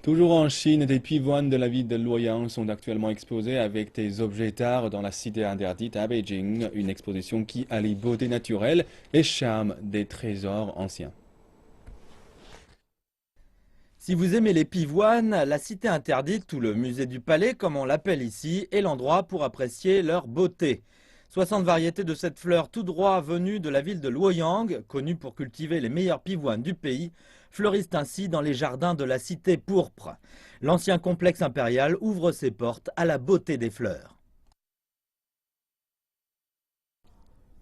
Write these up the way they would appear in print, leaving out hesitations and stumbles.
Toujours en Chine, des pivoines de la ville de Luoyang sont actuellement exposées avec des objets d'art dans la cité interdite à Beijing, une exposition qui allie beauté naturelle et charme des trésors anciens. Si vous aimez les pivoines, la cité interdite ou le musée du palais, comme on l'appelle ici, est l'endroit pour apprécier leur beauté. 60 variétés de cette fleur tout droit venues de la ville de Luoyang, connue pour cultiver les meilleures pivoines du pays, fleurissent ainsi dans les jardins de la cité pourpre. L'ancien complexe impérial ouvre ses portes à la beauté des fleurs.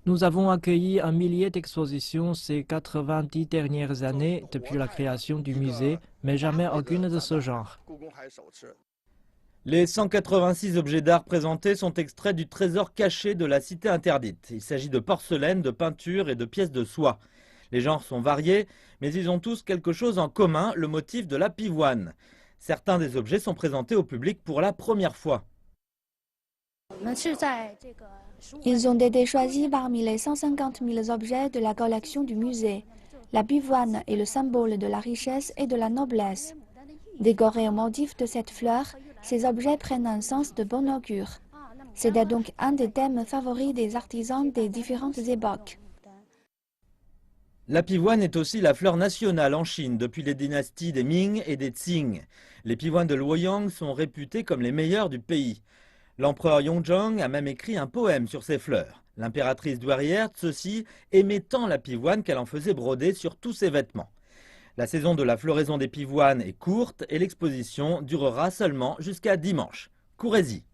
Nous avons accueilli un millier d'expositions ces 90 dernières années depuis la création du musée, mais jamais aucune de ce genre. Les 186 objets d'art présentés sont extraits du trésor caché de la cité interdite. Il s'agit de porcelaine, de peinture et de pièces de soie. Les genres sont variés, mais ils ont tous quelque chose en commun, le motif de la pivoine. Certains des objets sont présentés au public pour la première fois. Ils ont été choisis parmi les 150 000 objets de la collection du musée. La pivoine est le symbole de la richesse et de la noblesse. Décorés au motif de cette fleur, ces objets prennent un sens de bon augure. C'était donc un des thèmes favoris des artisans des différentes époques. La pivoine est aussi la fleur nationale en Chine depuis les dynasties des Ming et des Qing. Les pivoines de Luoyang sont réputées comme les meilleures du pays. L'empereur Yongzheng a même écrit un poème sur ces fleurs. L'impératrice douairière Cixi aimait tant la pivoine qu'elle en faisait broder sur tous ses vêtements. La saison de la floraison des pivoines est courte et l'exposition durera seulement jusqu'à dimanche. Courez-y!